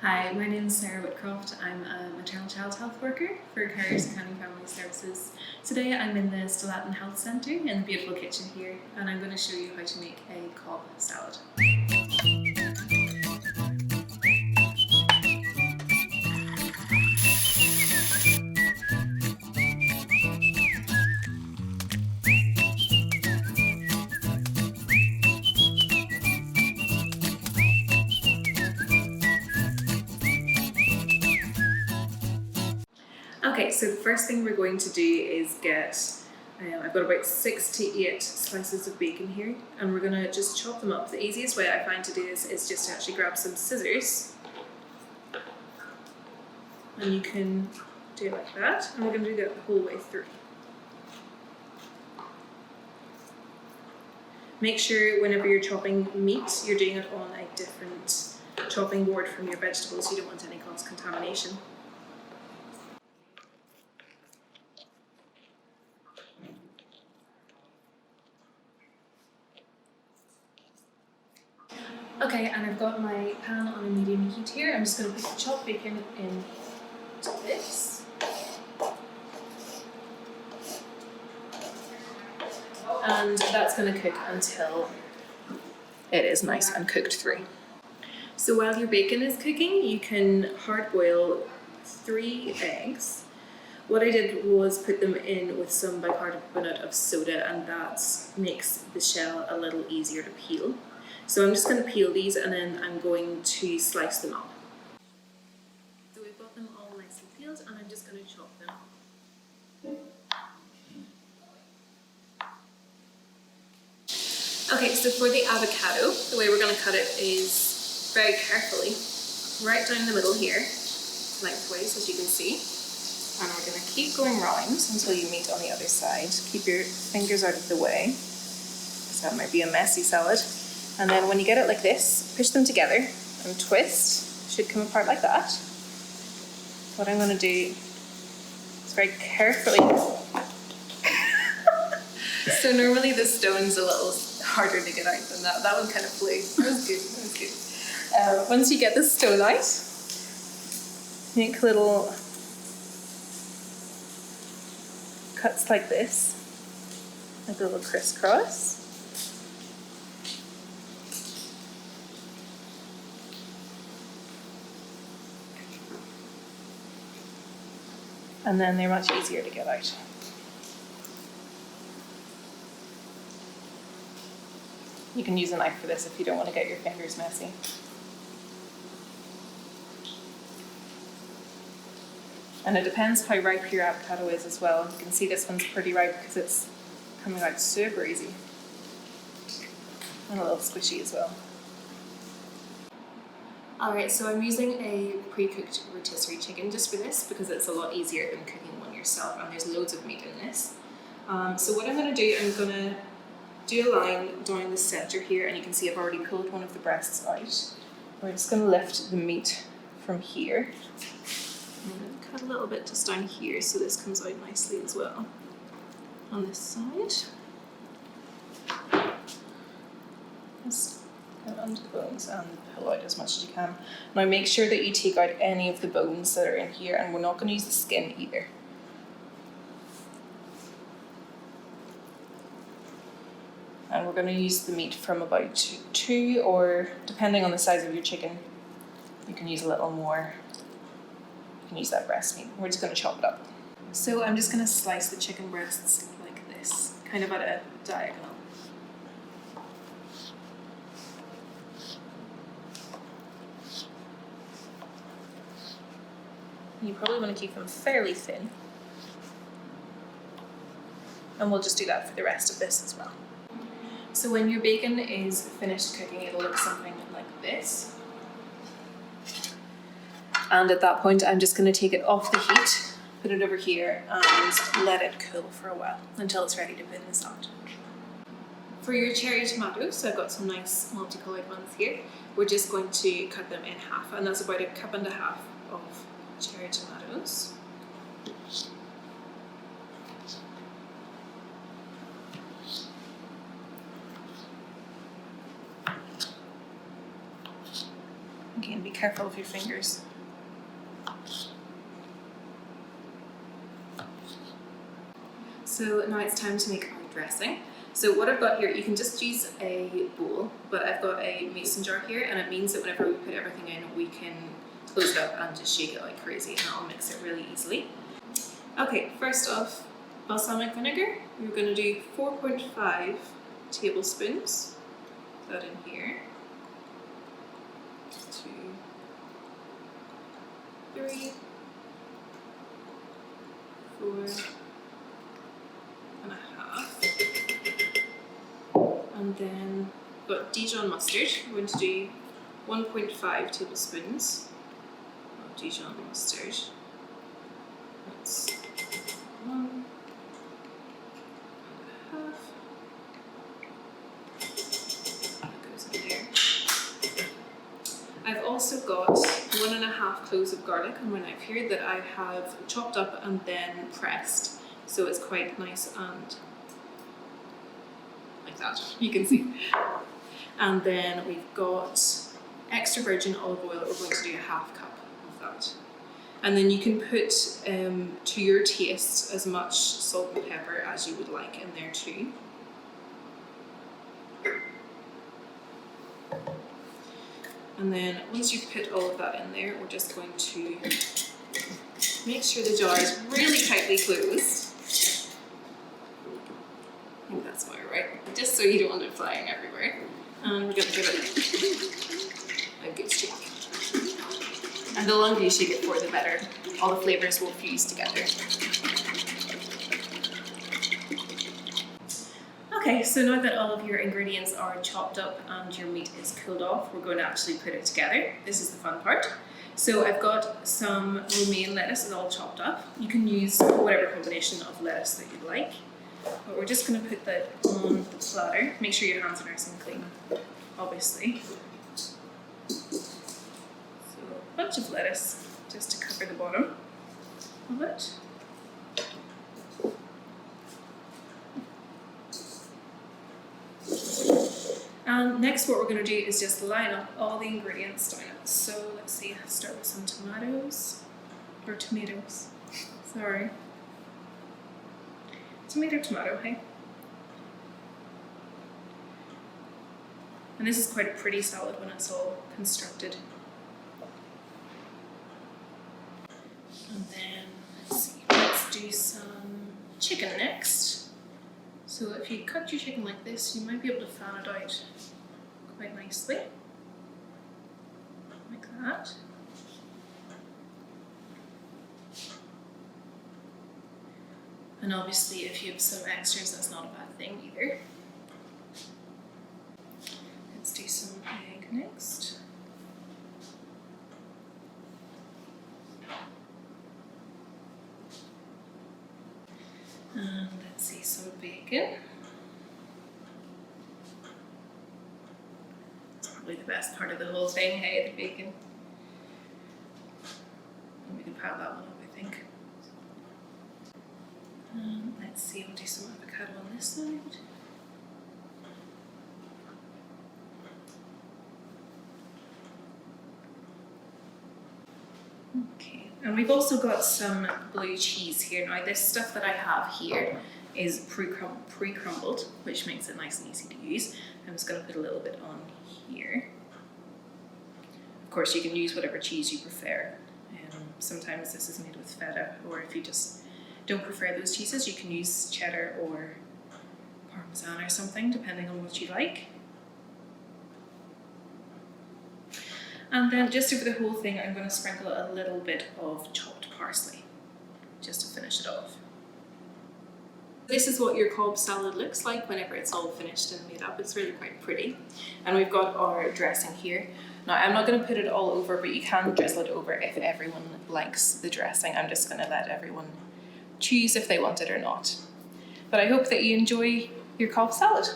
Hi, my name is Sarah Whitcroft. I'm a maternal child health worker for Carers and County Family Services. Today I'm in the Stillatin Health Centre in the beautiful kitchen here, and I'm going to show you how to make a Cobb salad. Okay, so the first thing we're going to do is I've got about 6 to 8 slices of bacon here, and we're going to just chop them up. The easiest way I find to do this is just to actually grab some scissors, and you can do it like that, and we're going to do that the whole way through. Make sure whenever you're chopping meat, you're doing it on a different chopping board from your vegetables. You don't want any cross-contamination. Okay, and I've got my pan on a medium heat here. I'm just going to put the chopped bacon into this. And that's going to cook until it is nice and cooked through. So while your bacon is cooking, you can hard boil 3 eggs. What I did was put them in with some bicarbonate of soda, and that makes the shell a little easier to peel. So I'm just going to peel these, and then I'm going to slice them up. So we've got them all nicely peeled, and I'm just going to chop them. Okay, so for the avocado, the way we're going to cut it is very carefully, right down the middle here, lengthways, as you can see. And we're going to keep going round until you meet on the other side. Keep your fingers out of the way, because that might be a messy salad. And then when you get it like this, push them together and twist. It should come apart like that. What I'm going to do is very carefully. So normally the stone's a little harder to get out than that. That one kind of flew. That was good. That was good. Once you get the stone out, make little cuts like this, like a little crisscross. And then they're much easier to get out. You can use a knife for this if you don't want to get your fingers messy. And it depends how ripe your avocado is as well. You can see this one's pretty ripe because it's coming out super easy. And a little squishy as well. Alright, so I'm using a pre-cooked rotisserie chicken just for this because it's a lot easier than cooking one yourself, and there's loads of meat in this. So what I'm going to do, I'm going to do a line down the centre here, and you can see I've already pulled one of the breasts out. We're just going to lift the meat from here. I'm going to cut a little bit just down here so this comes out nicely as well on this side. Just get under the bones and pull out as much as you can. Now make sure that you take out any of the bones that are in here, and we're not going to use the skin either. And we're going to use the meat from about 2, or depending on the size of your chicken, you can use a little more. You can use that breast meat. We're just going to chop it up. So I'm just going to slice the chicken breasts like this, kind of at a diagonal. You probably want to keep them fairly thin. And we'll just do that for the rest of this as well. So when your bacon is finished cooking, it'll look something like this. And at that point, I'm just going to take it off the heat, put it over here, and let it cool for a while until it's ready to put in the salad. For your cherry tomatoes, so I've got some nice multicolored ones here, we're just going to cut them in half, and that's about 1.5 cups of cherry tomatoes. Again, be careful of your fingers. So now it's time to make our dressing. So what I've got here, you can just use a bowl, but I've got a mason jar here, and it means that whenever we put everything in, we can close it up and just shake it like crazy, and that'll mix it really easily. Okay, first off, balsamic vinegar. We're going to do 4.5 tablespoons. Put that in here. 2, 3, 4 and a half. And then we've got Dijon mustard. We're going to do 1.5 tablespoons of Dijon mustard. That's 1 and a half. That goes in there. I've also got 1.5 cloves of garlic on my knife here that I have chopped up and then pressed, so it's quite nice and like that, you can see. And then we've got extra virgin olive oil. We're going to do 1/2 cup of that. And then you can put to your taste as much salt and pepper as you would like in there too. And then once you've put all of that in there, we're just going to make sure the jar is really tightly closed. I think that's about right, just so you don't want it flying everywhere. And we're going to give it a good shake. And the longer you shake it for, the better. All the flavours will fuse together. Okay, so now that all of your ingredients are chopped up and your meat is cooled off, we're going to actually put it together. This is the fun part. So I've got some romaine lettuce, it's all chopped up. You can use whatever combination of lettuce that you'd like. But we're just going to put that on the platter. Make sure your hands are nice and clean, obviously. So a bunch of lettuce just to cover the bottom of it. And next what we're going to do is just line up all the ingredients down it. So let's see, let's start with some tomatoes. Sorry. Tomato, hey? And this is quite a pretty salad when it's all constructed. And then, let's see, let's do some chicken next. So if you cut your chicken like this, you might be able to fan it out quite nicely. Like that. And obviously if you have some extras, that's not a bad thing either. Let's do some egg next. And let's see, some bacon. It's probably the best part of the whole thing, hey, the bacon. And we can pile that one up, I think. Let's see, we'll do some avocado on this side. Okay, and we've also got some blue cheese here. Now this stuff that I have here is pre-crumbled, which makes it nice and easy to use. I'm just going to put a little bit on here. Of course you can use whatever cheese you prefer. Sometimes this is made with feta, or if you just don't prefer those cheeses, you can use cheddar or parmesan or something, depending on what you like. And then just over the whole thing, I'm going to sprinkle a little bit of chopped parsley, just to finish it off. This is what your Cobb salad looks like whenever it's all finished and made up. It's really quite pretty. And we've got our dressing here. Now I'm not going to put it all over, but you can drizzle it over if everyone likes the dressing. I'm just going to let everyone choose if they want it or not. But I hope that you enjoy your Cobb salad.